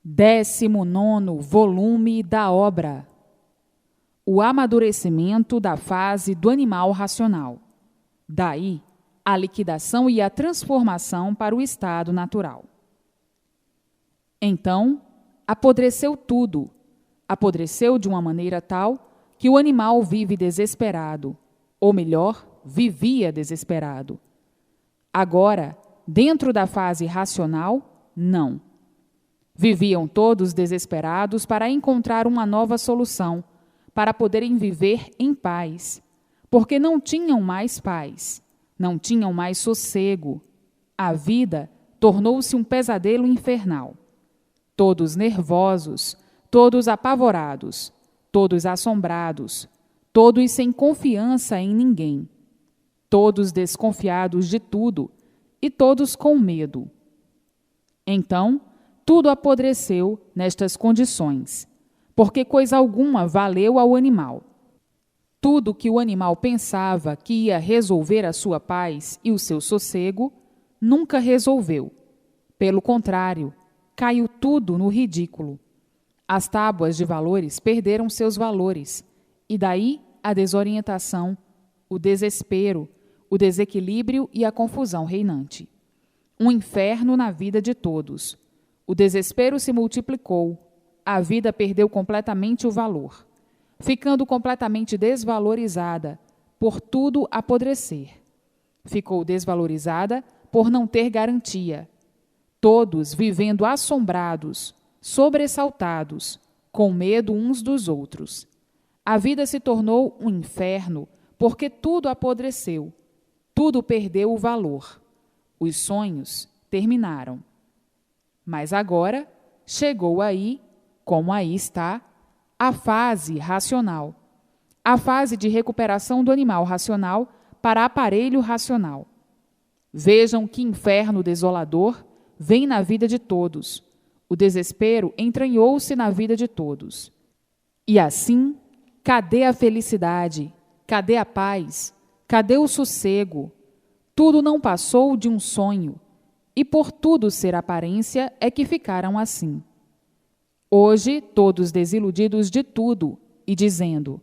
19º volume da obra: O amadurecimento da fase do animal racional. Daí, a liquidação e a transformação para o estado natural. Então, apodreceu tudo. Apodreceu de uma maneira tal que o animal vive desesperado, ou melhor, vivia desesperado. Agora, dentro da fase racional, não. Viviam todos desesperados para encontrar uma nova solução, para poderem viver em paz, porque não tinham mais paz, não tinham mais sossego. A vida tornou-se um pesadelo infernal. Todos nervosos, todos apavorados, todos assombrados, todos sem confiança em ninguém, todos desconfiados de tudo e todos com medo. Então, tudo apodreceu nestas condições, porque coisa alguma valeu ao animal. Tudo que o animal pensava que ia resolver a sua paz e o seu sossego, nunca resolveu. Pelo contrário, caiu tudo no ridículo. As tábuas de valores perderam seus valores, e daí a desorientação, o desespero, o desequilíbrio e a confusão reinante. Um inferno na vida de todos. O desespero se multiplicou, a vida perdeu completamente o valor, ficando completamente desvalorizada por tudo apodrecer. Ficou desvalorizada por não ter garantia. Todos vivendo assombrados, sobressaltados, com medo uns dos outros. A vida se tornou um inferno porque tudo apodreceu, tudo perdeu o valor. Os sonhos terminaram. Mas agora chegou aí, como aí está, a fase racional, a fase de recuperação do animal racional para aparelho racional. Vejam que inferno desolador vem na vida de todos. O desespero entranhou-se na vida de todos. E assim, cadê a felicidade? Cadê a paz? Cadê o sossego? Tudo não passou de um sonho, e por tudo ser aparência é que ficaram assim. Hoje, todos desiludidos de tudo e dizendo: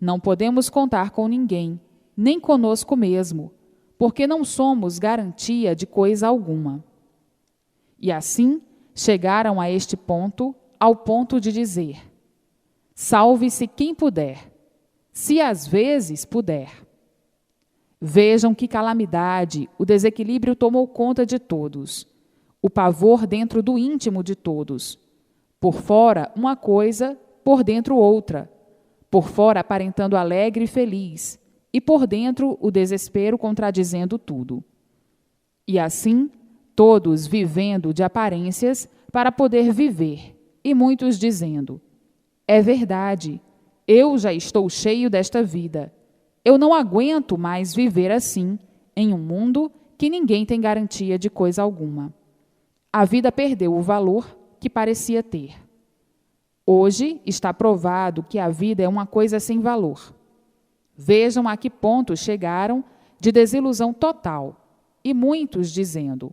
não podemos contar com ninguém, nem conosco mesmo, porque não somos garantia de coisa alguma. E assim, chegaram a este ponto, ao ponto de dizer: salve-se quem puder, se às vezes puder. Vejam que calamidade, o desequilíbrio tomou conta de todos, o pavor dentro do íntimo de todos. Por fora uma coisa, por dentro outra, por fora aparentando alegre e feliz, e por dentro o desespero contradizendo tudo. E assim, todos vivendo de aparências para poder viver, e muitos dizendo: é verdade, eu já estou cheio desta vida. Eu não aguento mais viver assim, em um mundo que ninguém tem garantia de coisa alguma. A vida perdeu o valor que parecia ter. Hoje está provado que a vida é uma coisa sem valor. Vejam a que ponto chegaram de desilusão total, e muitos dizendo: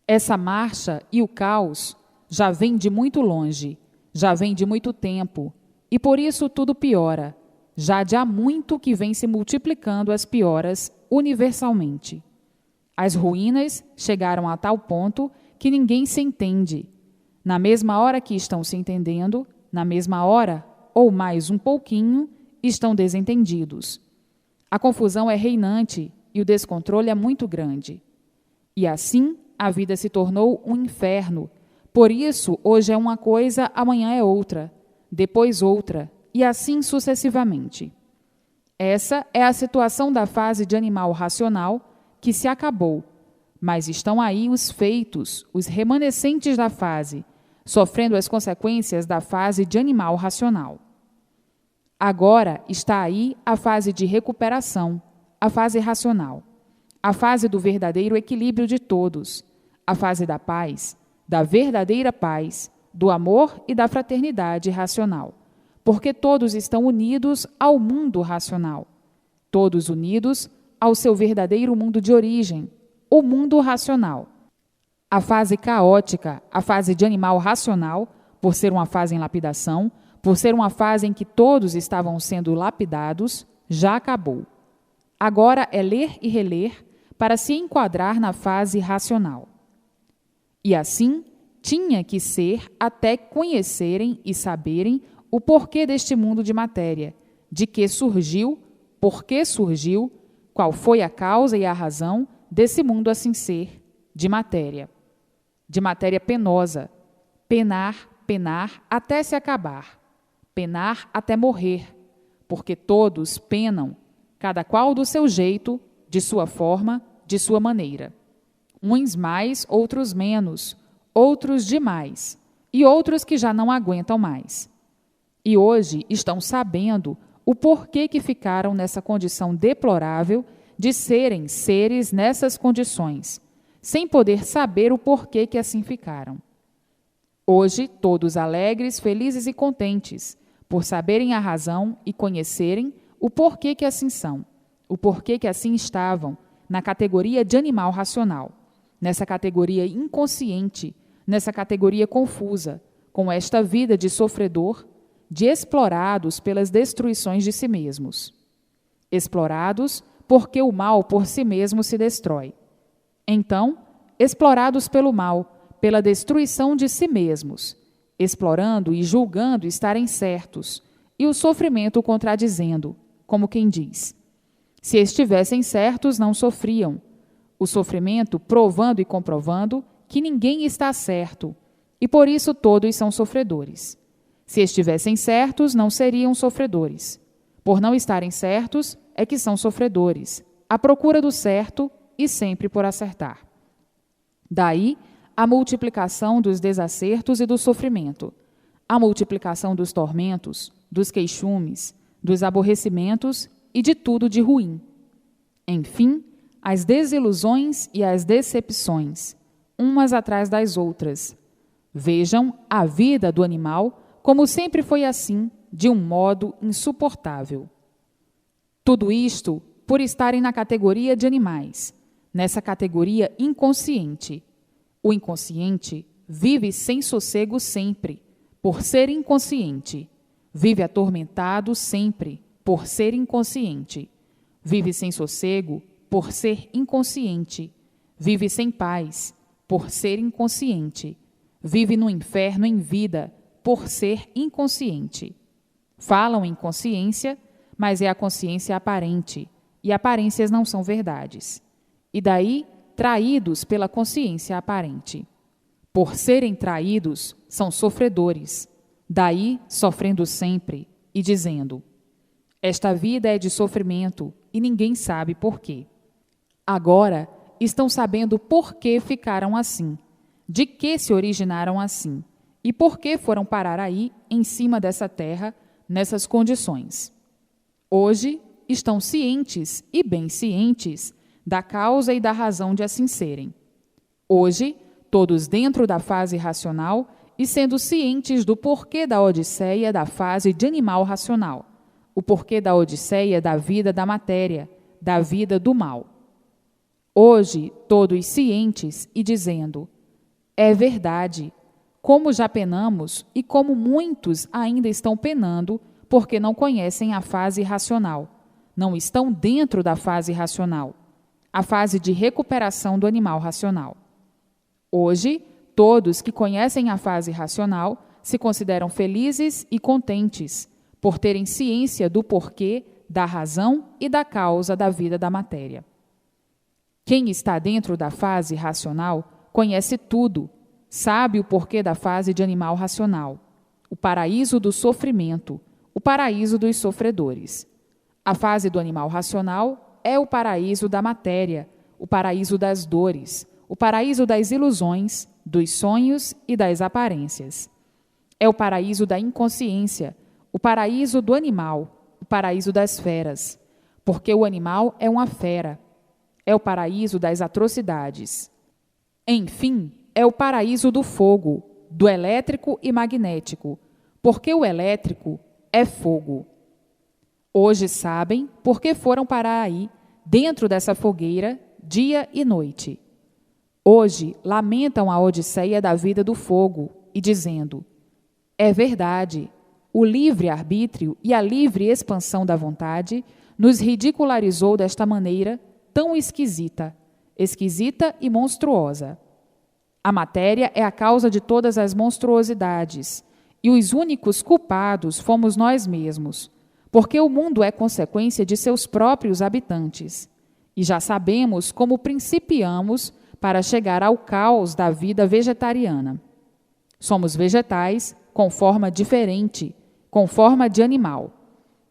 essa marcha e o caos já vem de muito longe, já vem de muito tempo, e por isso tudo piora. Já de há muito que vem se multiplicando as pioras universalmente. As ruínas chegaram a tal ponto que ninguém se entende. Na mesma hora que estão se entendendo, na mesma hora, ou mais um pouquinho, estão desentendidos. A confusão é reinante e o descontrole é muito grande. E assim, a vida se tornou um inferno. Por isso, hoje é uma coisa, amanhã é outra, depois outra, e assim sucessivamente. Essa é a situação da fase de animal racional que se acabou, mas estão aí os feitos, os remanescentes da fase, sofrendo as consequências da fase de animal racional. Agora está aí a fase de recuperação, a fase racional, a fase do verdadeiro equilíbrio de todos, a fase da paz, da verdadeira paz, do amor e da fraternidade racional. Porque todos estão unidos ao mundo racional, todos unidos ao seu verdadeiro mundo de origem, o mundo racional. A fase caótica, a fase de animal racional, por ser uma fase em lapidação, por ser uma fase em que todos estavam sendo lapidados, já acabou. Agora é ler e reler para se enquadrar na fase racional. E assim tinha que ser até conhecerem e saberem o porquê deste mundo de matéria, de que surgiu, por que surgiu, qual foi a causa e a razão desse mundo assim ser, de matéria penosa, penar, penar até se acabar, penar até morrer, porque todos penam, cada qual do seu jeito, de sua forma, de sua maneira. Uns mais, outros menos, outros demais, e outros que já não aguentam mais. E hoje estão sabendo o porquê que ficaram nessa condição deplorável de serem seres nessas condições, sem poder saber o porquê que assim ficaram. Hoje, todos alegres, felizes e contentes, por saberem a razão e conhecerem o porquê que assim são, o porquê que assim estavam, na categoria de animal racional, nessa categoria inconsciente, nessa categoria confusa, com esta vida de sofredor, de explorados pelas destruições de si mesmos. Explorados porque o mal por si mesmo se destrói. Então, explorados pelo mal, pela destruição de si mesmos, explorando e julgando estarem certos, e o sofrimento contradizendo, como quem diz: se estivessem certos, não sofriam. O sofrimento provando e comprovando que ninguém está certo, e por isso todos são sofredores. Se estivessem certos, não seriam sofredores. Por não estarem certos, é que são sofredores, à procura do certo e sempre por acertar. Daí a multiplicação dos desacertos e do sofrimento, a multiplicação dos tormentos, dos queixumes, dos aborrecimentos e de tudo de ruim. Enfim, as desilusões e as decepções, umas atrás das outras. Vejam a vida do animal como sempre foi assim, de um modo insuportável. Tudo isto por estarem na categoria de animais, nessa categoria inconsciente. O inconsciente vive sem sossego sempre, por ser inconsciente. Vive atormentado sempre, por ser inconsciente. Vive sem sossego, por ser inconsciente. Vive sem paz, por ser inconsciente. Vive no inferno em vida, por ser inconsciente. Falam em consciência, mas é a consciência aparente, e aparências não são verdades. E daí, traídos pela consciência aparente. Por serem traídos, são sofredores. Daí, sofrendo sempre e dizendo: esta vida é de sofrimento e ninguém sabe por quê. Agora, estão sabendo por que ficaram assim, de que se originaram assim e por que foram parar aí, em cima dessa terra, nessas condições. Hoje, estão cientes e bem cientes da causa e da razão de assim serem. Hoje, todos dentro da fase racional e sendo cientes do porquê da odisseia da fase de animal racional, o porquê da odisseia da vida da matéria, da vida do mal. Hoje, todos cientes e dizendo: é verdade, como já penamos e como muitos ainda estão penando porque não conhecem a fase racional, não estão dentro da fase racional, a fase de recuperação do animal racional. Hoje, todos que conhecem a fase racional se consideram felizes e contentes por terem ciência do porquê, da razão e da causa da vida da matéria. Quem está dentro da fase racional conhece tudo, sabe o porquê da fase de animal racional, o paraíso do sofrimento, o paraíso dos sofredores. A fase do animal racional é o paraíso da matéria, o paraíso das dores, o paraíso das ilusões, dos sonhos e das aparências. É o paraíso da inconsciência, o paraíso do animal, o paraíso das feras, porque o animal é uma fera. É o paraíso das atrocidades. Enfim, é o paraíso do fogo, do elétrico e magnético, porque o elétrico é fogo. Hoje sabem por que foram parar aí, dentro dessa fogueira, dia e noite. Hoje lamentam a odisseia da vida do fogo e dizendo: é verdade, o livre-arbítrio e a livre expansão da vontade nos ridicularizou desta maneira tão esquisita e monstruosa. A matéria é a causa de todas as monstruosidades, e os únicos culpados fomos nós mesmos, porque o mundo é consequência de seus próprios habitantes, e já sabemos como principiamos para chegar ao caos da vida vegetariana. Somos vegetais com forma diferente, com forma de animal,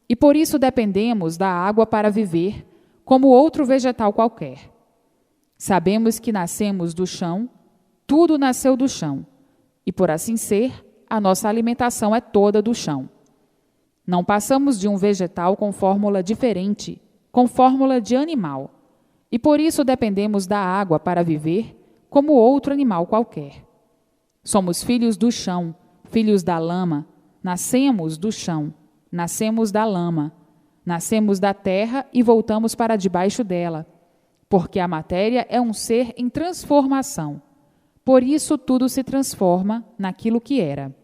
e por isso dependemos da água para viver, como outro vegetal qualquer. Sabemos que nascemos do chão, tudo nasceu do chão, e por assim ser, a nossa alimentação é toda do chão. Não passamos de um vegetal com fórmula diferente, com fórmula de animal, e por isso dependemos da água para viver, como outro animal qualquer. Somos filhos do chão, filhos da lama, nascemos do chão, nascemos da lama, nascemos da terra e voltamos para debaixo dela, porque a matéria é um ser em transformação. Por isso tudo se transforma naquilo que era.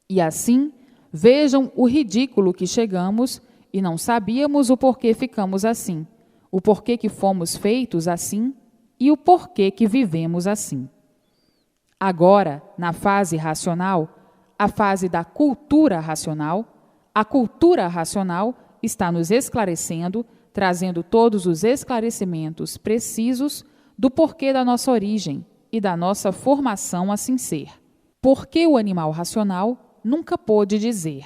E assim, vejam o ridículo que chegamos e não sabíamos o porquê ficamos assim, o porquê que fomos feitos assim e o porquê que vivemos assim. Agora, na fase racional, a fase da cultura racional, a cultura racional está nos esclarecendo, trazendo todos os esclarecimentos precisos do porquê da nossa origem e da nossa formação assim ser. Porque o animal racional nunca pôde dizer,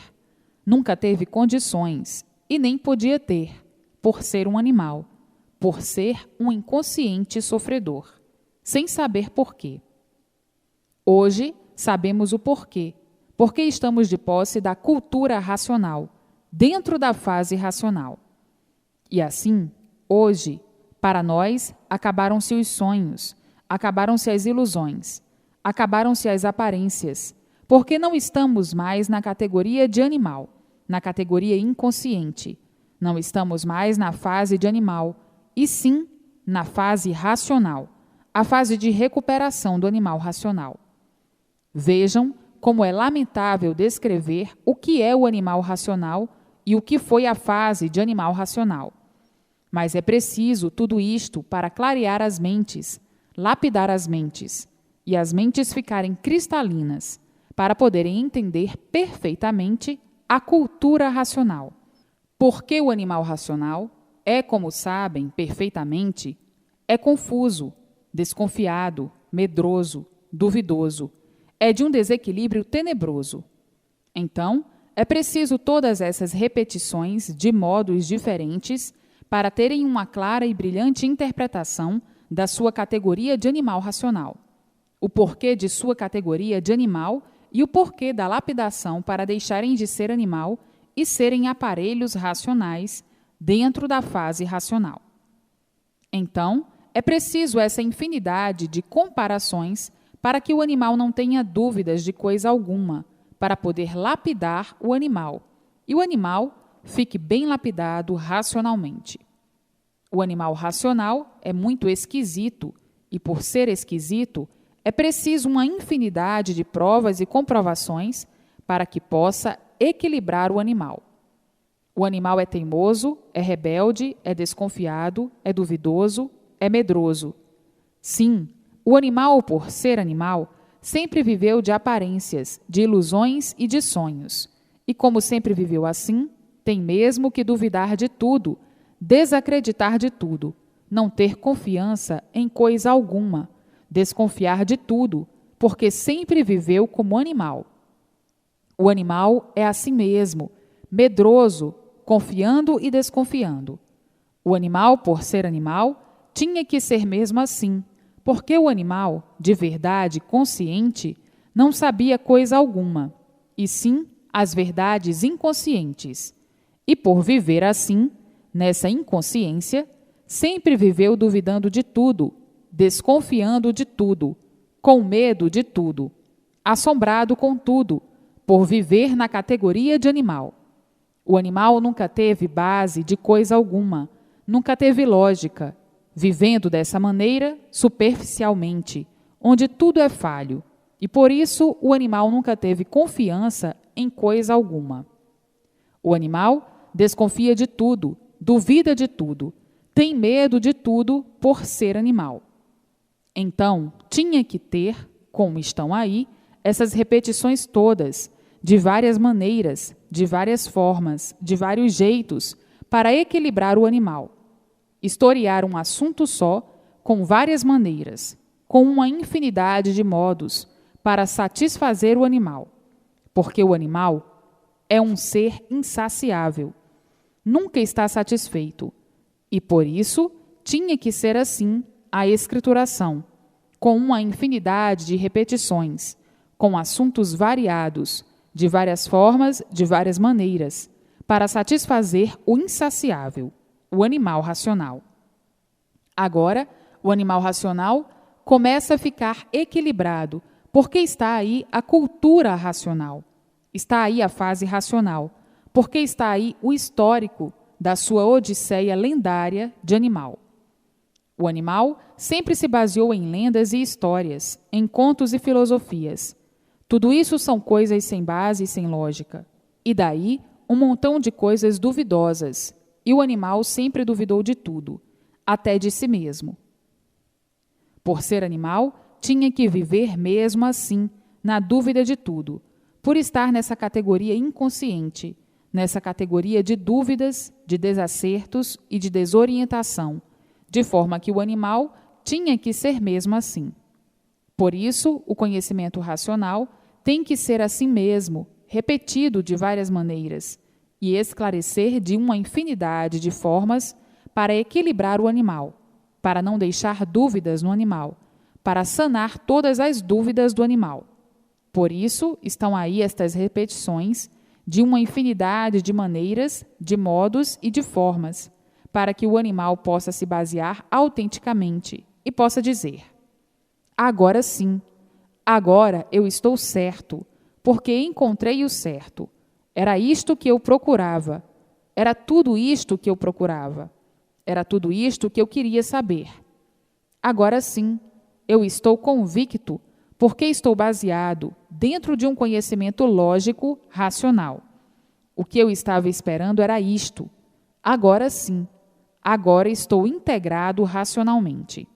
nunca teve condições e nem podia ter, por ser um animal, por ser um inconsciente sofredor, sem saber porquê. Hoje sabemos o porquê, porque estamos de posse da cultura racional, dentro da fase racional. E assim, hoje, para nós, acabaram-se os sonhos, acabaram-se as ilusões, acabaram-se as aparências, porque não estamos mais na categoria de animal, na categoria inconsciente. Não estamos mais na fase de animal, e sim na fase racional, a fase de recuperação do animal racional. Vejam como é lamentável descrever o que é o animal racional e o que foi a fase de animal racional. Mas é preciso tudo isto para clarear as mentes, lapidar as mentes, e as mentes ficarem cristalinas, para poderem entender perfeitamente a cultura racional. Porque o animal racional é, como sabem perfeitamente, é confuso, desconfiado, medroso, duvidoso, é de um desequilíbrio tenebroso. Então, é preciso todas essas repetições de modos diferentes para terem uma clara e brilhante interpretação da sua categoria de animal racional, o porquê de sua categoria de animal e o porquê da lapidação para deixarem de ser animal e serem aparelhos racionais dentro da fase racional. Então, é preciso essa infinidade de comparações para que o animal não tenha dúvidas de coisa alguma, para poder lapidar o animal, e o animal fique bem lapidado racionalmente. O animal racional é muito esquisito, e por ser esquisito, é preciso uma infinidade de provas e comprovações para que possa equilibrar o animal. O animal é teimoso, é rebelde, é desconfiado, é duvidoso, é medroso. Sim, o animal, por ser animal, sempre viveu de aparências, de ilusões e de sonhos. E como sempre viveu assim, tem mesmo que duvidar de tudo, desacreditar de tudo, não ter confiança em coisa alguma, desconfiar de tudo, porque sempre viveu como animal. O animal é assim mesmo, medroso, confiando e desconfiando. O animal, por ser animal, tinha que ser mesmo assim, porque o animal, de verdade consciente, não sabia coisa alguma, e sim as verdades inconscientes. E por viver assim, nessa inconsciência, sempre viveu duvidando de tudo, desconfiando de tudo, com medo de tudo, assombrado com tudo, por viver na categoria de animal. O animal nunca teve base de coisa alguma, nunca teve lógica, vivendo dessa maneira superficialmente, onde tudo é falho, e por isso o animal nunca teve confiança em coisa alguma. O animal desconfia de tudo, duvida de tudo, tem medo de tudo por ser animal. Então, tinha que ter, como estão aí, essas repetições todas, de várias maneiras, de várias formas, de vários jeitos, para equilibrar o animal. Historiar um assunto só, com várias maneiras, com uma infinidade de modos, para satisfazer o animal. Porque o animal é um ser insaciável, nunca está satisfeito, e por isso tinha que ser assim a escrituração, com uma infinidade de repetições, com assuntos variados, de várias formas, de várias maneiras, para satisfazer o insaciável, o animal racional. Agora, o animal racional começa a ficar equilibrado, porque está aí a cultura racional, está aí a fase racional, porque está aí o histórico da sua odisseia lendária de animal. O animal sempre se baseou em lendas e histórias, em contos e filosofias. Tudo isso são coisas sem base e sem lógica. E daí, um montão de coisas duvidosas. E o animal sempre duvidou de tudo, até de si mesmo. Por ser animal, tinha que viver mesmo assim, na dúvida de tudo, por estar nessa categoria inconsciente, nessa categoria de dúvidas, de desacertos e de desorientação, de forma que o animal tinha que ser mesmo assim. Por isso, o conhecimento racional tem que ser assim mesmo, repetido de várias maneiras, e esclarecer de uma infinidade de formas para equilibrar o animal, para não deixar dúvidas no animal, para sanar todas as dúvidas do animal. Por isso, estão aí estas repetições de uma infinidade de maneiras, de modos e de formas, para que o animal possa se basear autenticamente e possa dizer: agora sim, agora eu estou certo, porque encontrei o certo. Era isto que eu procurava. Era tudo isto que eu procurava. Era tudo isto que eu queria saber. Agora sim, eu estou convicto, porque estou baseado dentro de um conhecimento lógico, racional. O que eu estava esperando era isto. Agora sim, agora estou integrado racionalmente.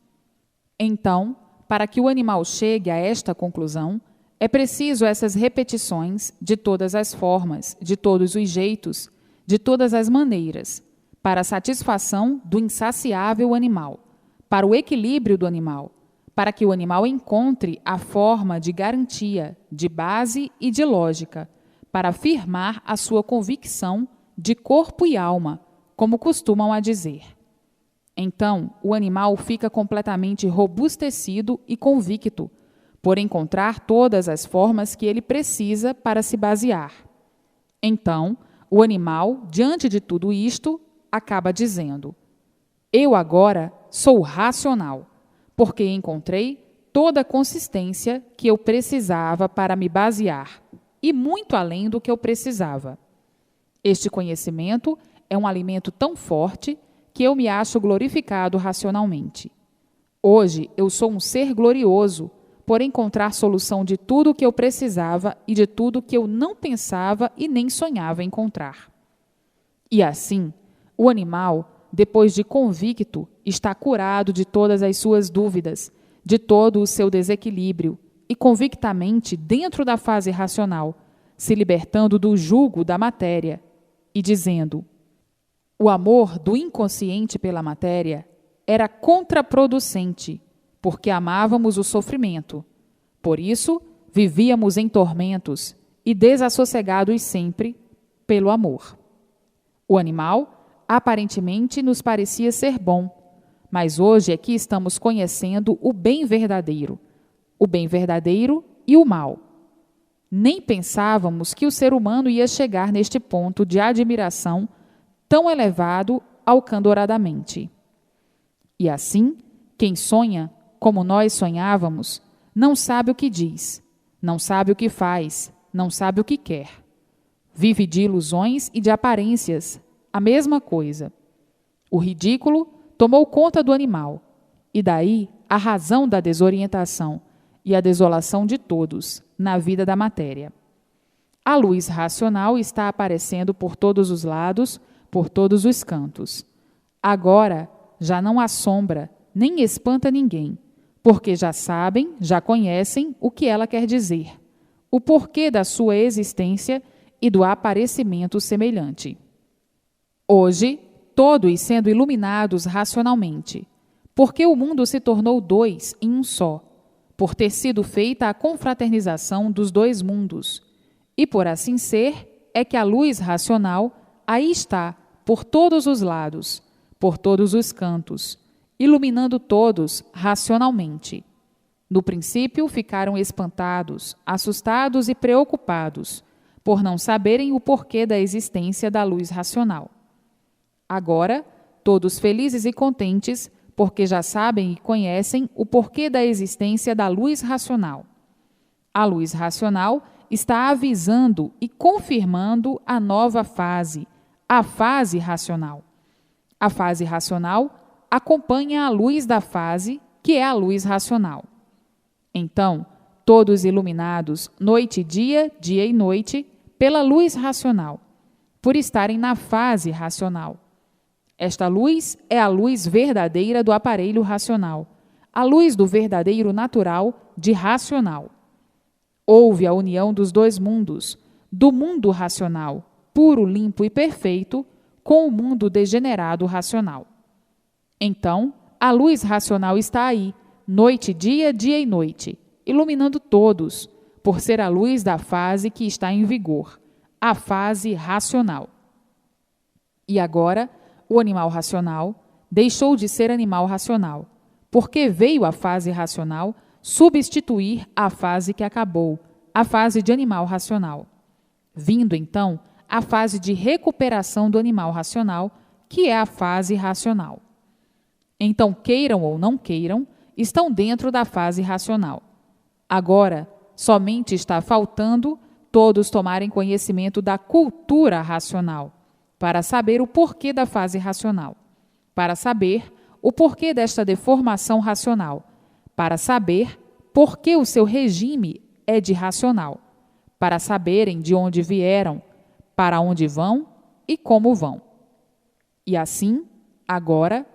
Então, para que o animal chegue a esta conclusão, é preciso essas repetições de todas as formas, de todos os jeitos, de todas as maneiras, para a satisfação do insaciável animal, para o equilíbrio do animal, para que o animal encontre a forma de garantia, de base e de lógica, para afirmar a sua convicção de corpo e alma, como costumam a dizer. Então, o animal fica completamente robustecido e convicto, por encontrar todas as formas que ele precisa para se basear. Então, o animal, diante de tudo isto, acaba dizendo: eu agora sou racional, porque encontrei toda a consistência que eu precisava para me basear, e muito além do que eu precisava. Este conhecimento é um alimento tão forte que eu me acho glorificado racionalmente. Hoje eu sou um ser glorioso por encontrar solução de tudo o que eu precisava e de tudo que eu não pensava e nem sonhava encontrar. E assim, o animal, depois de convicto, está curado de todas as suas dúvidas, de todo o seu desequilíbrio, e convictamente dentro da fase racional, se libertando do jugo da matéria e dizendo: o amor do inconsciente pela matéria era contraproducente, porque amávamos o sofrimento. Por isso, vivíamos em tormentos e desassossegados sempre pelo amor. O animal, aparentemente, nos parecia ser bom, mas hoje é que estamos conhecendo o bem verdadeiro e o mal. Nem pensávamos que o ser humano ia chegar neste ponto de admiração tão elevado alcandoradamente. E assim, quem sonha, como nós sonhávamos, não sabe o que diz, não sabe o que faz, não sabe o que quer. Vive de ilusões e de aparências, a mesma coisa. O ridículo tomou conta do animal, e daí a razão da desorientação e a desolação de todos na vida da matéria. A luz racional está aparecendo por todos os lados, por todos os cantos. Agora já não assombra nem espanta ninguém, porque já sabem, já conhecem o que ela quer dizer, o porquê da sua existência e do aparecimento semelhante. Hoje, todos sendo iluminados racionalmente, porque o mundo se tornou dois em um só, por ter sido feita a confraternização dos dois mundos, e por assim ser, é que a luz racional aí está, por todos os lados, por todos os cantos, iluminando todos racionalmente. No princípio ficaram espantados, assustados e preocupados, por não saberem o porquê da existência da luz racional. Agora, todos felizes e contentes, porque já sabem e conhecem o porquê da existência da luz racional. A luz racional está avisando e confirmando a nova fase, a fase racional. A fase racional acompanha a luz da fase, que é a luz racional. Então, todos iluminados noite e dia, dia e noite, pela luz racional, por estarem na fase racional. Esta luz é a luz verdadeira do aparelho racional, a luz do verdadeiro natural de racional. Houve a união dos dois mundos, do mundo racional, puro, limpo e perfeito, com o mundo degenerado racional. Então, a luz racional está aí, noite e dia, dia e noite, iluminando todos, por ser a luz da fase que está em vigor, a fase racional. E agora, o animal racional deixou de ser animal racional, porque veio a fase racional substituir a fase que acabou, a fase de animal racional. Vindo, então, a fase de recuperação do animal racional, que é a fase racional. Então, queiram ou não queiram, estão dentro da fase racional. Agora, somente está faltando todos tomarem conhecimento da cultura racional, para saber o porquê da fase racional, para saber o porquê desta deformação racional, para saber por que o seu regime é de racional, para saberem de onde vieram, para onde vão e como vão. E assim, agora,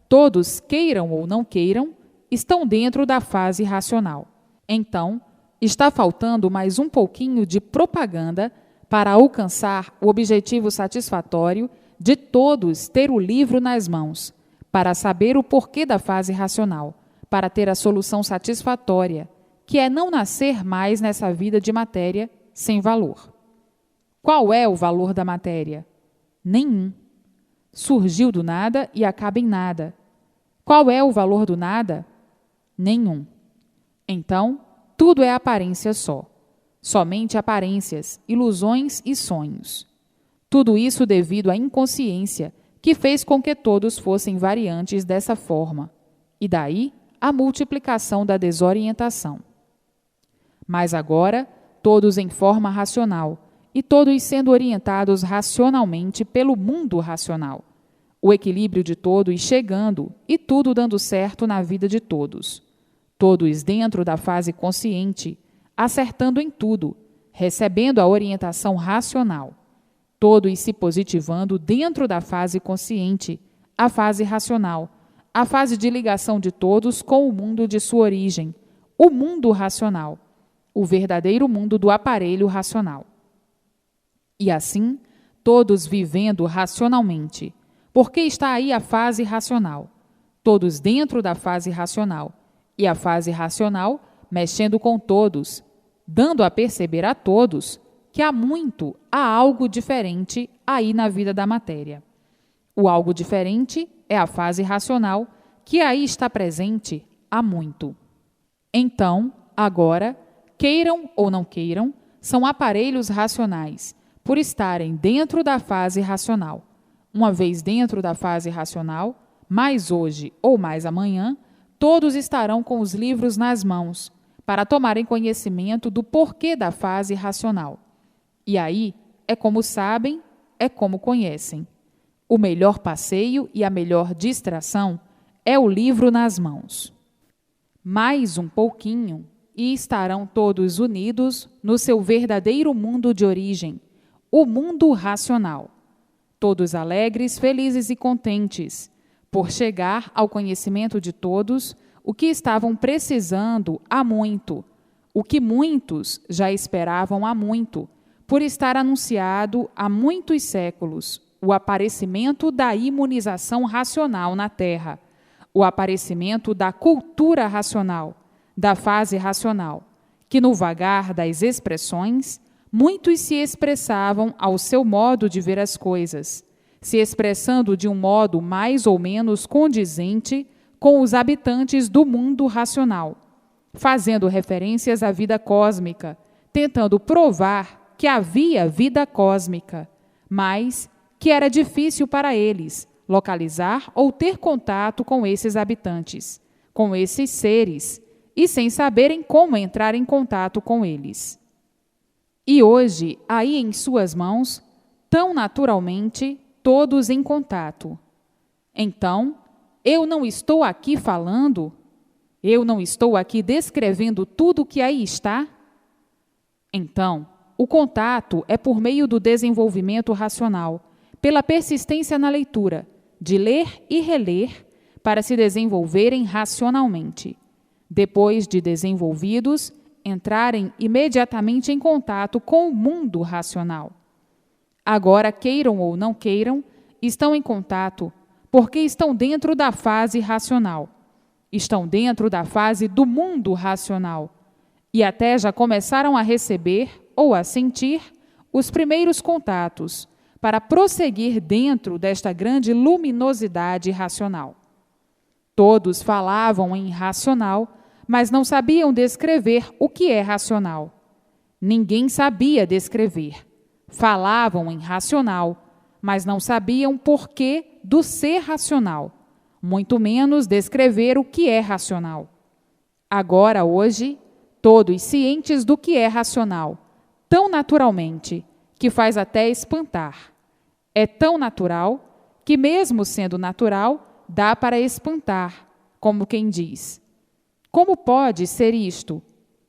todos, queiram ou não queiram, estão dentro da fase racional. Então, está faltando mais um pouquinho de propaganda para alcançar o objetivo satisfatório de todos ter o livro nas mãos, para saber o porquê da fase racional, para ter a solução satisfatória, que é não nascer mais nessa vida de matéria sem valor. Qual é o valor da matéria? Nenhum. Surgiu do nada e acaba em nada. Qual é o valor do nada? Nenhum. Então, tudo é aparência só. Somente aparências, ilusões e sonhos. Tudo isso devido à inconsciência que fez com que todos fossem variantes dessa forma, e daí a multiplicação da desorientação. Mas agora, todos em forma racional, e todos sendo orientados racionalmente pelo mundo racional, o equilíbrio de todos chegando e tudo dando certo na vida de todos. Todos dentro da fase consciente, acertando em tudo, recebendo a orientação racional. Todos se positivando dentro da fase consciente, a fase racional, a fase de ligação de todos com o mundo de sua origem, o mundo racional, o verdadeiro mundo do aparelho racional. E assim, todos vivendo racionalmente, porque está aí a fase racional, todos dentro da fase racional, e a fase racional mexendo com todos, dando a perceber a todos que há algo diferente aí na vida da matéria. O algo diferente é a fase racional, que aí está presente há muito. Então, agora, queiram ou não queiram, são aparelhos racionais, por estarem dentro da fase racional. Uma vez dentro da fase racional, mais hoje ou mais amanhã, todos estarão com os livros nas mãos, para tomarem conhecimento do porquê da fase racional. E aí, é como sabem, é como conhecem. O melhor passeio e a melhor distração é o livro nas mãos. Mais um pouquinho e estarão todos unidos no seu verdadeiro mundo de origem, o mundo racional. Todos alegres, felizes e contentes, por chegar ao conhecimento de todos o que estavam precisando há muito, o que muitos já esperavam há muito, por estar anunciado há muitos séculos, o aparecimento da imunização racional na Terra, o aparecimento da cultura racional, da fase racional, que no vagar das expressões, muitos se expressavam ao seu modo de ver as coisas, se expressando de um modo mais ou menos condizente com os habitantes do mundo racional, fazendo referências à vida cósmica, tentando provar que havia vida cósmica, mas que era difícil para eles localizar ou ter contato com esses habitantes, com esses seres, e sem saberem como entrar em contato com eles. E hoje, aí em suas mãos, tão naturalmente, todos em contato. Então, eu não estou aqui falando? Eu não estou aqui descrevendo tudo o que aí está? Então, o contato é por meio do desenvolvimento racional, pela persistência na leitura, de ler e reler, para se desenvolverem racionalmente. Depois de desenvolvidos, entrarem imediatamente em contato com o mundo racional. Agora, queiram ou não queiram, estão em contato porque estão dentro da fase racional. Estão dentro da fase do mundo racional. E até já começaram a receber ou a sentir os primeiros contatos para prosseguir dentro desta grande luminosidade racional. Todos falavam em racional, mas não sabiam descrever o que é racional. Ninguém sabia descrever. Falavam em racional, mas não sabiam porquê do ser racional, muito menos descrever o que é racional. Agora, hoje, todos cientes do que é racional, tão naturalmente, que faz até espantar. É tão natural que, mesmo sendo natural, dá para espantar, como quem diz: como pode ser isto,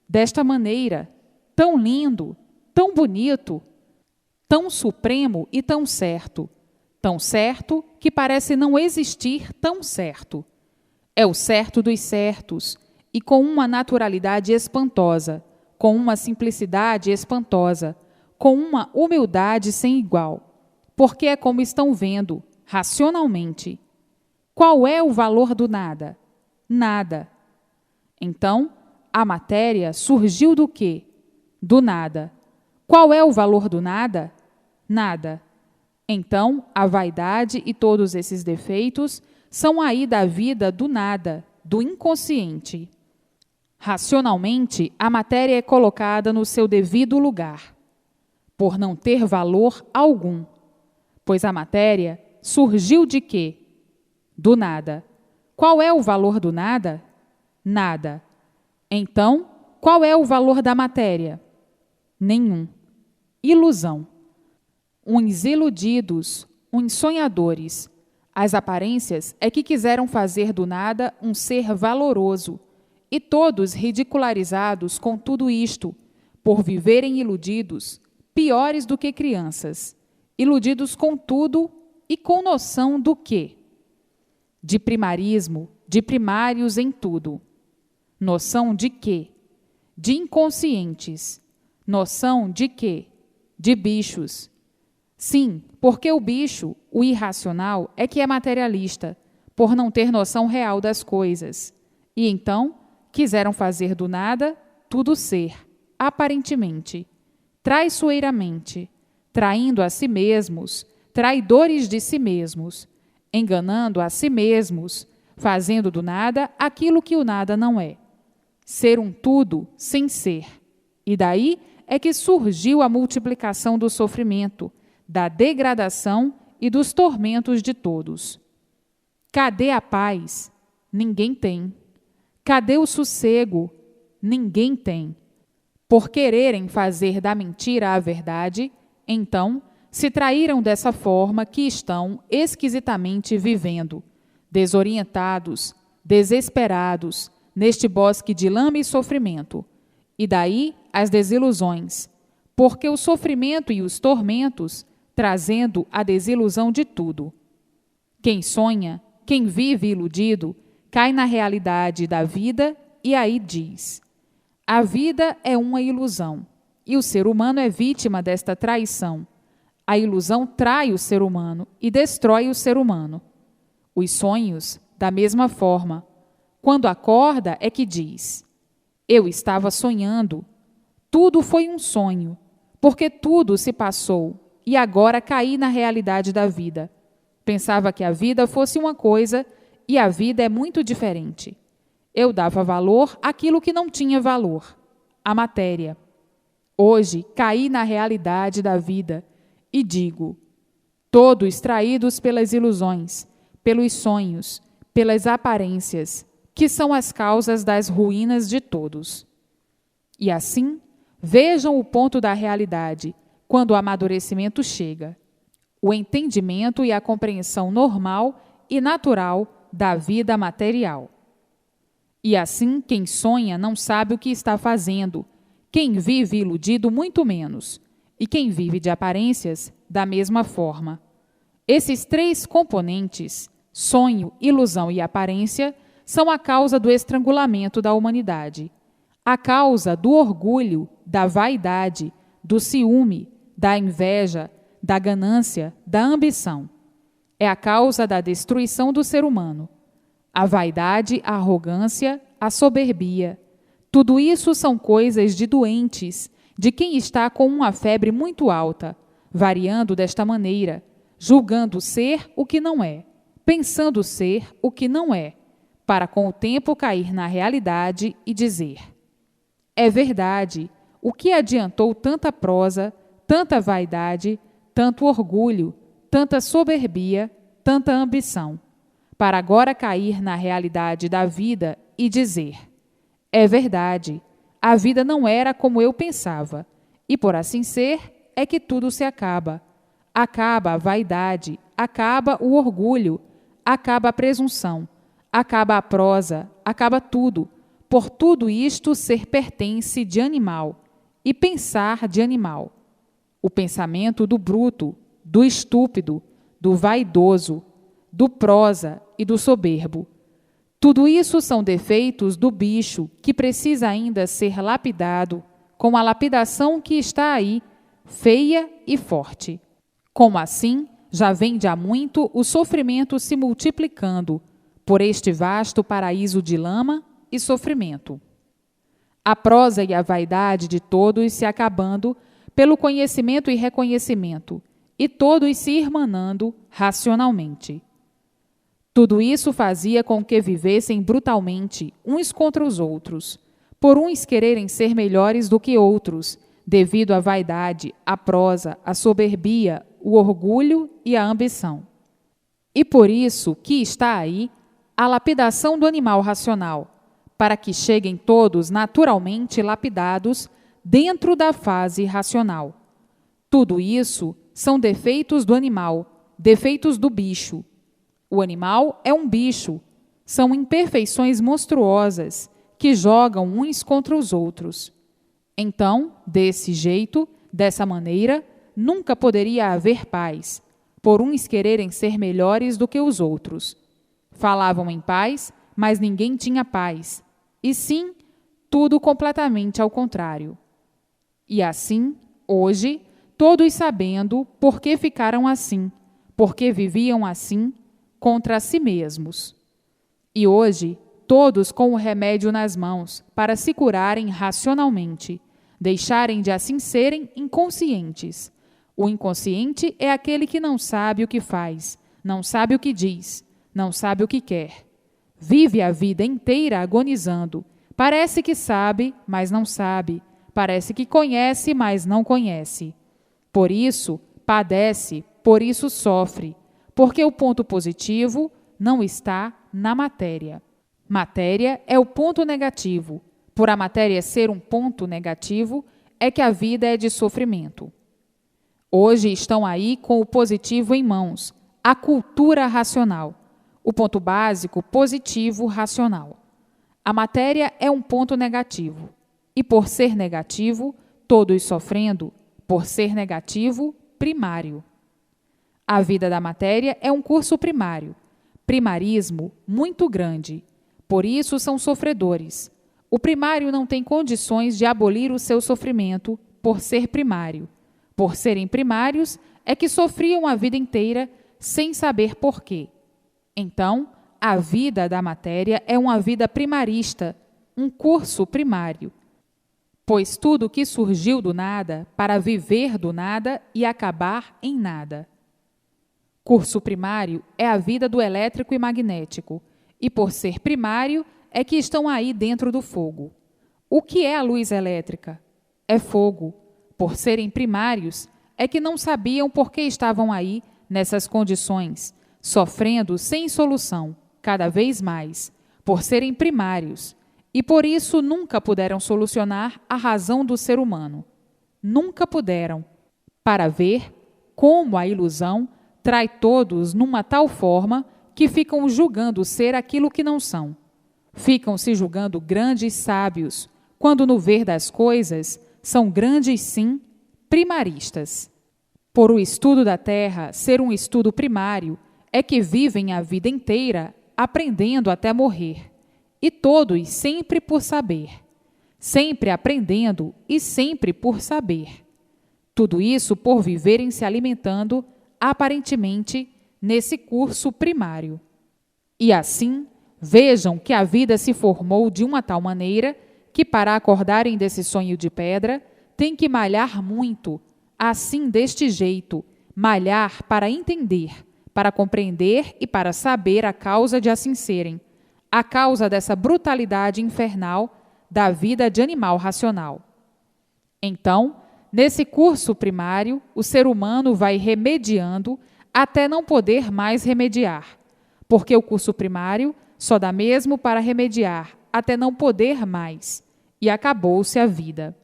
desta maneira, tão lindo, tão bonito, tão supremo e tão certo que parece não existir tão certo. É o certo dos certos, e com uma naturalidade espantosa, com uma simplicidade espantosa, com uma humildade sem igual, porque é como estão vendo, racionalmente. Qual é o valor do nada? Nada. Então, a matéria surgiu do quê? Do nada. Qual é o valor do nada? Nada. Então, a vaidade e todos esses defeitos são aí da vida do nada, do inconsciente. Racionalmente, a matéria é colocada no seu devido lugar, por não ter valor algum, pois a matéria surgiu de quê? Do nada. Qual é o valor do nada? Nada. Então, qual é o valor da matéria? Nenhum. Ilusão. Uns iludidos, uns sonhadores. As aparências é que quiseram fazer do nada um ser valoroso, e todos ridicularizados com tudo isto, por viverem iludidos, piores do que crianças, iludidos com tudo e com noção do quê? De primarismo, de primários em tudo. Noção de quê? De inconscientes. Noção de quê? De bichos. Sim, porque o bicho, o irracional, é que é materialista, por não ter noção real das coisas. E então, quiseram fazer do nada tudo ser, aparentemente, traiçoeiramente, traindo a si mesmos, traidores de si mesmos, enganando a si mesmos, fazendo do nada aquilo que o nada não é. Ser um tudo sem ser. E daí é que surgiu a multiplicação do sofrimento, da degradação e dos tormentos de todos. Cadê a paz? Ninguém tem. Cadê o sossego? Ninguém tem. Por quererem fazer da mentira a verdade, então se traíram dessa forma que estão esquisitamente vivendo, desorientados, desesperados, neste bosque de lama e sofrimento. E daí as desilusões, porque o sofrimento e os tormentos trazendo a desilusão de tudo. Quem sonha, quem vive iludido, cai na realidade da vida e aí diz: a vida é uma ilusão, e o ser humano é vítima desta traição. A ilusão trai o ser humano e destrói o ser humano. Os sonhos, da mesma forma. Quando acorda é que diz: eu estava sonhando. Tudo foi um sonho, porque tudo se passou e agora caí na realidade da vida. Pensava que a vida fosse uma coisa e a vida é muito diferente. Eu dava valor àquilo que não tinha valor, a matéria. Hoje caí na realidade da vida e digo: todos traídos pelas ilusões, pelos sonhos, pelas aparências, que são as causas das ruínas de todos. E assim, vejam o ponto da realidade, quando o amadurecimento chega, o entendimento e a compreensão normal e natural da vida material. E assim, quem sonha não sabe o que está fazendo, quem vive iludido muito menos, e quem vive de aparências, da mesma forma. Esses três componentes, sonho, ilusão e aparência, são a causa do estrangulamento da humanidade, a causa do orgulho, da vaidade, do ciúme, da inveja, da ganância, da ambição. É a causa da destruição do ser humano. A vaidade, a arrogância, a soberbia. Tudo isso são coisas de doentes, de quem está com uma febre muito alta, variando desta maneira, julgando ser o que não é, pensando ser o que não é, para com o tempo cair na realidade e dizer: é verdade, o que adiantou tanta prosa, tanta vaidade, tanto orgulho, tanta soberbia, tanta ambição, para agora cair na realidade da vida e dizer: é verdade, a vida não era como eu pensava, e por assim ser, é que tudo se acaba. Acaba a vaidade, acaba o orgulho, acaba a presunção, acaba a prosa, acaba tudo. Por tudo isto ser pertence de animal, e pensar de animal. O pensamento do bruto, do estúpido, do vaidoso, do prosa e do soberbo. Tudo isso são defeitos do bicho que precisa ainda ser lapidado com a lapidação que está aí, feia e forte. Como assim, já vem de há muito o sofrimento se multiplicando por este vasto paraíso de lama e sofrimento. A prosa e a vaidade de todos se acabando pelo conhecimento e reconhecimento, e todos se irmanando racionalmente. Tudo isso fazia com que vivessem brutalmente uns contra os outros, por uns quererem ser melhores do que outros, devido à vaidade, à prosa, à soberbia, o orgulho e a ambição. E por isso que está aí a lapidação do animal racional, para que cheguem todos naturalmente lapidados dentro da fase racional. Tudo isso são defeitos do animal, defeitos do bicho. O animal é um bicho, são imperfeições monstruosas que jogam uns contra os outros. Então, desse jeito, dessa maneira, nunca poderia haver paz, por uns quererem ser melhores do que os outros. Falavam em paz, mas ninguém tinha paz, e sim, tudo completamente ao contrário. E assim, hoje, todos sabendo por que ficaram assim, por que viviam assim, contra si mesmos. E hoje, todos com o remédio nas mãos, para se curarem racionalmente, deixarem de assim serem inconscientes. O inconsciente é aquele que não sabe o que faz, não sabe o que diz, não sabe o que quer. Vive a vida inteira agonizando. Parece que sabe, mas não sabe. Parece que conhece, mas não conhece. Por isso, padece, por isso sofre, porque o ponto positivo não está na matéria. Matéria é o ponto negativo. Por a matéria ser um ponto negativo, é que a vida é de sofrimento. Hoje estão aí com o positivo em mãos, a cultura racional, o ponto básico positivo racional. A matéria é um ponto negativo, e por ser negativo, todos sofrendo, por ser negativo, primário. A vida da matéria é um curso primário, primarismo muito grande, por isso são sofredores. O primário não tem condições de abolir o seu sofrimento por ser primário. Por serem primários, é que sofriam a vida inteira sem saber por quê. Então, a vida da matéria é uma vida primarista, um curso primário. Pois tudo que surgiu do nada para viver do nada e acabar em nada. Curso primário é a vida do elétrico e magnético, e por ser primário é que estão aí dentro do fogo. O que é a luz elétrica? É fogo. Por serem primários, é que não sabiam por que estavam aí, nessas condições, sofrendo sem solução, cada vez mais, por serem primários, e por isso nunca puderam solucionar a razão do ser humano. Nunca puderam, para ver como a ilusão trai todos numa tal forma que ficam julgando ser aquilo que não são. Ficam se julgando grandes sábios, quando no ver das coisas são grandes sim, primaristas. Por o estudo da Terra ser um estudo primário, é que vivem a vida inteira aprendendo até morrer, e todos sempre por saber, sempre aprendendo e sempre por saber. Tudo isso por viverem se alimentando, aparentemente, nesse curso primário. E assim, vejam que a vida se formou de uma tal maneira que, para acordarem desse sonho de pedra, tem que malhar muito, assim deste jeito, malhar para entender, para compreender e para saber a causa de assim serem, a causa dessa brutalidade infernal da vida de animal racional. Então, nesse curso primário, o ser humano vai remediando até não poder mais remediar, porque o curso primário só dá mesmo para remediar até não poder mais, e acabou-se a vida.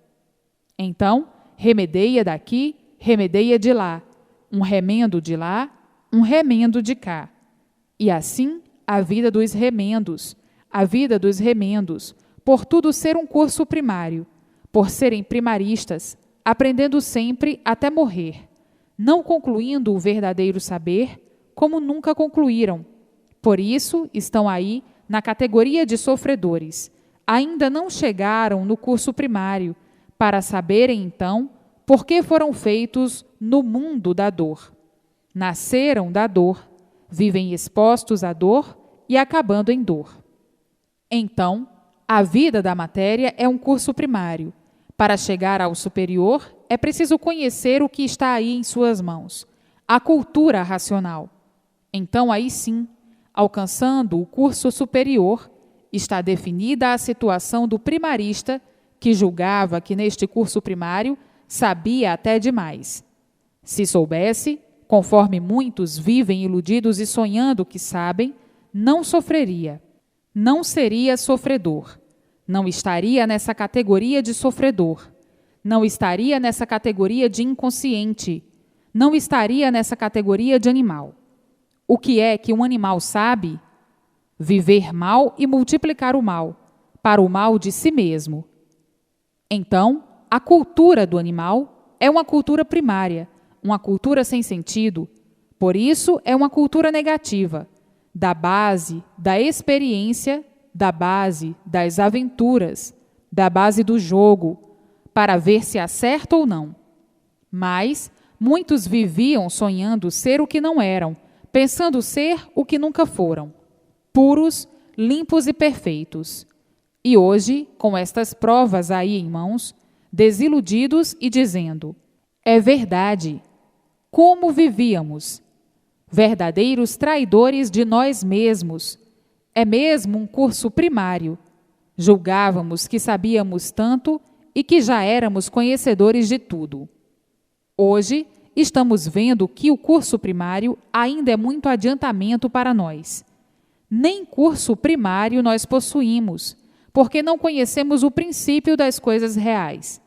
Então, remedeia daqui, remedeia de lá, um remendo de lá, um remendo de cá. E assim, a vida dos remendos, por tudo ser um curso primário, por serem primaristas, aprendendo sempre até morrer, não concluindo o verdadeiro saber, como nunca concluíram. Por isso, estão aí na categoria de sofredores. Ainda não chegaram no curso primário, para saberem, então, por que foram feitos no mundo da dor. Nasceram da dor, vivem expostos à dor e acabando em dor. Então, a vida da matéria é um curso primário. Para chegar ao superior, é preciso conhecer o que está aí em suas mãos, a cultura racional. Então, aí sim, alcançando o curso superior, está definida a situação do primarista, que julgava que neste curso primário sabia até demais. Se soubesse, conforme muitos vivem iludidos e sonhando que sabem, não sofreria, não seria sofredor, não estaria nessa categoria de sofredor, não estaria nessa categoria de inconsciente, não estaria nessa categoria de animal. O que é que um animal sabe? Viver mal e multiplicar o mal, para o mal de si mesmo. Então, a cultura do animal é uma cultura primária, uma cultura sem sentido. Por isso, é uma cultura negativa, da base da experiência, da base das aventuras, da base do jogo, para ver se acerta ou não. Mas muitos viviam sonhando ser o que não eram, pensando ser o que nunca foram, puros, limpos e perfeitos. E hoje, com estas provas aí em mãos, desiludidos e dizendo: é verdade, como vivíamos? Verdadeiros traidores de nós mesmos. É mesmo um curso primário. Julgávamos que sabíamos tanto e que já éramos conhecedores de tudo. Hoje, estamos vendo que o curso primário ainda é muito adiantamento para nós. Nem curso primário nós possuímos, porque não conhecemos o princípio das coisas reais.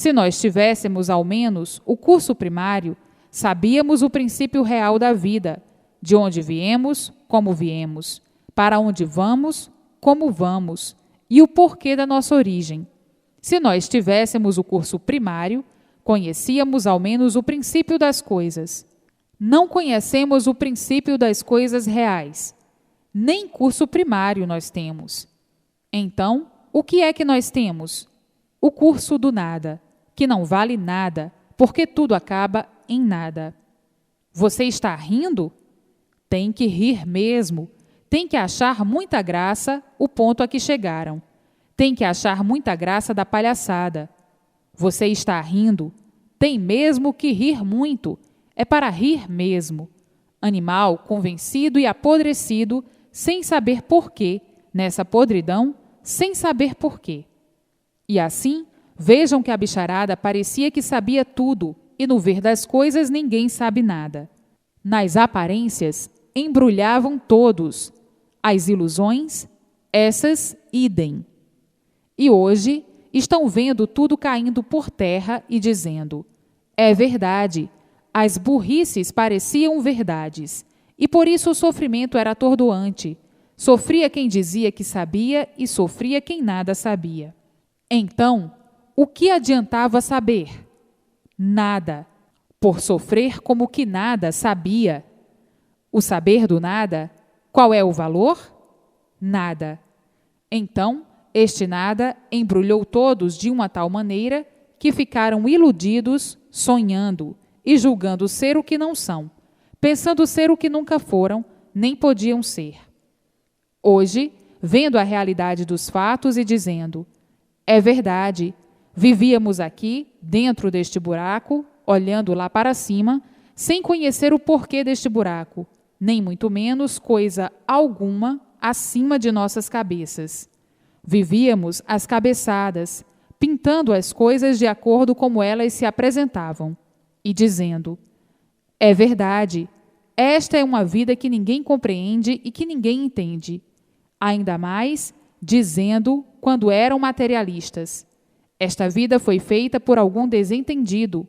Se nós tivéssemos, ao menos, o curso primário, sabíamos o princípio real da vida, de onde viemos, como viemos, para onde vamos, como vamos, e o porquê da nossa origem. Se nós tivéssemos o curso primário, conhecíamos ao menos o princípio das coisas. Não conhecemos o princípio das coisas reais. Nem curso primário nós temos. Então, o que é que nós temos? O curso do nada, que não vale nada, porque tudo acaba em nada. Você está rindo? Tem que rir mesmo. Tem que achar muita graça o ponto a que chegaram. Tem que achar muita graça da palhaçada. Você está rindo? Tem mesmo que rir muito. É para rir mesmo. Animal convencido e apodrecido, sem saber porquê, nessa podridão, sem saber porquê. E assim, vejam que a bicharada parecia que sabia tudo, e no ver das coisas ninguém sabe nada. Nas aparências, embrulhavam todos. As ilusões, essas idem. E hoje estão vendo tudo caindo por terra e dizendo: é verdade, as burrices pareciam verdades, e por isso o sofrimento era atordoante. Sofria quem dizia que sabia e sofria quem nada sabia. Então, o que adiantava saber? Nada, por sofrer como que nada sabia. O saber do nada, qual é o valor? Nada. Então, este nada embrulhou todos de uma tal maneira que ficaram iludidos, sonhando e julgando ser o que não são, pensando ser o que nunca foram, nem podiam ser. Hoje, vendo a realidade dos fatos e dizendo: é verdade, vivíamos aqui, dentro deste buraco, olhando lá para cima, sem conhecer o porquê deste buraco, nem muito menos coisa alguma acima de nossas cabeças. Vivíamos às cabeçadas, pintando as coisas de acordo como elas se apresentavam, e dizendo: é verdade, esta é uma vida que ninguém compreende e que ninguém entende. Ainda mais, dizendo, quando eram materialistas: esta vida foi feita por algum desentendido.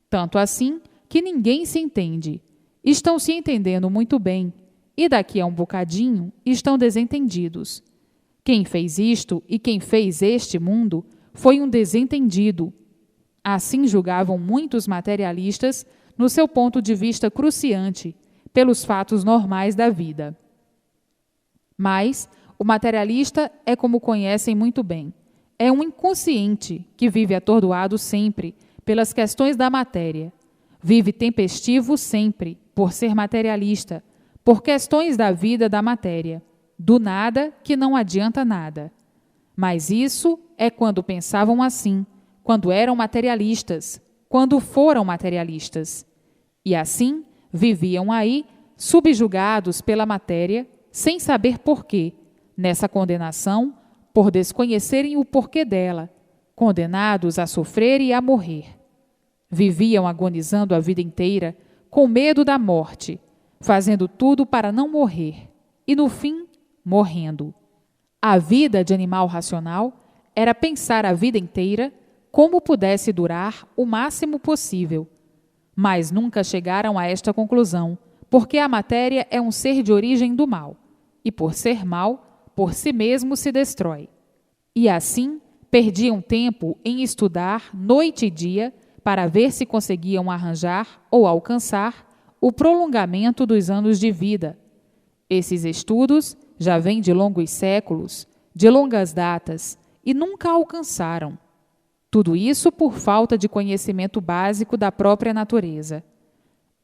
Tanto assim que ninguém se entende. Estão se entendendo muito bem, e daqui a um bocadinho estão desentendidos. Quem fez isto e quem fez este mundo foi um desentendido. Assim julgavam muitos materialistas no seu ponto de vista cruciante, pelos fatos normais da vida. Mas o materialista é como conhecem muito bem. É um inconsciente que vive atordoado sempre pelas questões da matéria. Vive tempestivo sempre, por ser materialista, por questões da vida da matéria, do nada que não adianta nada. Mas isso é quando pensavam assim, quando eram materialistas, quando foram materialistas. E assim viviam aí, subjugados pela matéria, sem saber porquê, nessa condenação, por desconhecerem o porquê dela, condenados a sofrer e a morrer. Viviam agonizando a vida inteira, com medo da morte, fazendo tudo para não morrer, e no fim, morrendo. A vida de animal racional era pensar a vida inteira como pudesse durar o máximo possível. Mas nunca chegaram a esta conclusão, porque a matéria é um ser de origem do mal, e por ser mal, por si mesmo se destrói. E assim, perdiam tempo em estudar noite e dia para ver se conseguiam arranjar ou alcançar o prolongamento dos anos de vida. Esses estudos já vêm de longos séculos, de longas datas, e nunca alcançaram. Tudo isso por falta de conhecimento básico da própria natureza.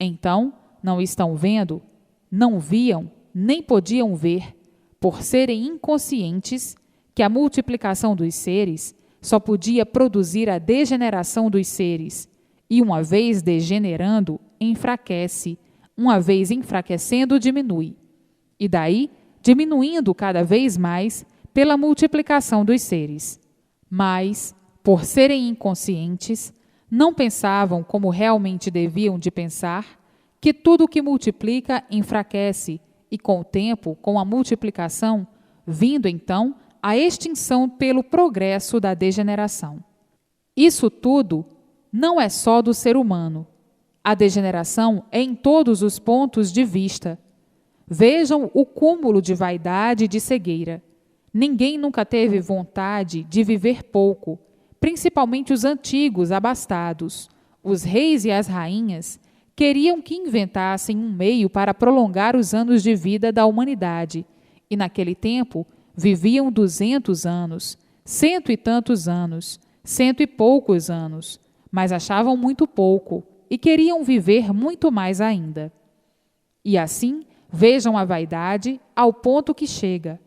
Então, não estão vendo, não viam, nem podiam ver, por serem inconscientes, que a multiplicação dos seres só podia produzir a degeneração dos seres, e uma vez degenerando, enfraquece, uma vez enfraquecendo, diminui. E daí, diminuindo cada vez mais pela multiplicação dos seres. Mas, por serem inconscientes, não pensavam como realmente deviam de pensar, que tudo que multiplica enfraquece, e com o tempo, com a multiplicação, vindo então a extinção pelo progresso da degeneração. Isso tudo não é só do ser humano. A degeneração é em todos os pontos de vista. Vejam o cúmulo de vaidade e de cegueira. Ninguém nunca teve vontade de viver pouco, principalmente os antigos abastados. Os reis e as rainhas queriam que inventassem um meio para prolongar os anos de vida da humanidade, e naquele tempo viviam 200 anos, 100 e tantos anos, 100 e poucos anos, mas achavam muito pouco e queriam viver muito mais ainda. E assim, vejam a vaidade ao ponto que chega.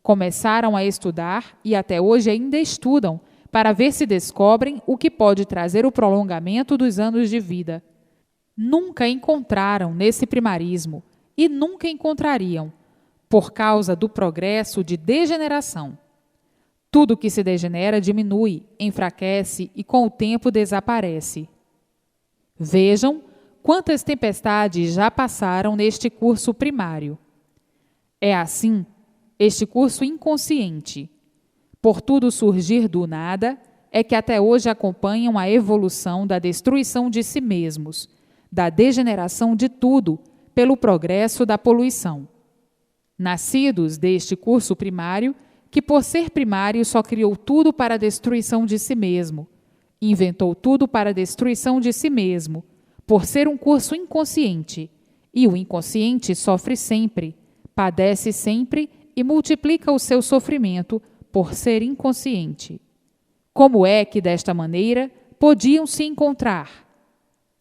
Começaram a estudar e até hoje ainda estudam para ver se descobrem o que pode trazer o prolongamento dos anos de vida. Nunca encontraram nesse primarismo e nunca encontrariam, por causa do progresso de degeneração. Tudo que se degenera diminui, enfraquece e com o tempo desaparece. Vejam quantas tempestades já passaram neste curso primário. É assim, este curso inconsciente, por tudo surgir do nada, é que até hoje acompanham a evolução da destruição de si mesmos, da degeneração de tudo pelo progresso da poluição. Nascidos deste curso primário, que por ser primário só criou tudo para a destruição de si mesmo, inventou tudo para a destruição de si mesmo, por ser um curso inconsciente, e o inconsciente sofre sempre, padece sempre e multiplica o seu sofrimento por ser inconsciente. Como é que, desta maneira, podiam se encontrar?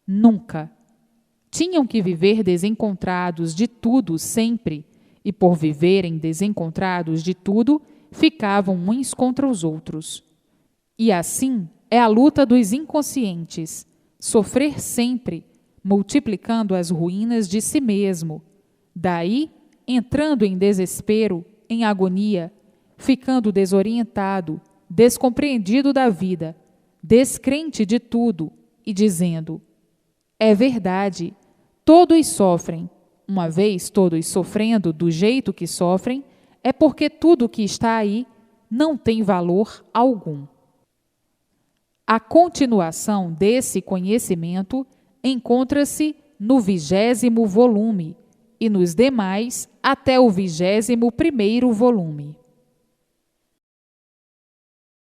Nunca. Tinham que viver desencontrados de tudo sempre, e por viverem desencontrados de tudo, ficavam uns contra os outros. E assim é a luta dos inconscientes, sofrer sempre, multiplicando as ruínas de si mesmo. Daí, entrando em desespero, em agonia, ficando desorientado, descompreendido da vida, descrente de tudo e dizendo: é verdade, todos sofrem. Uma vez todos sofrendo do jeito que sofrem, é porque tudo que está aí não tem valor algum. A continuação desse conhecimento encontra-se no 20º volume e nos demais até o 21º volume.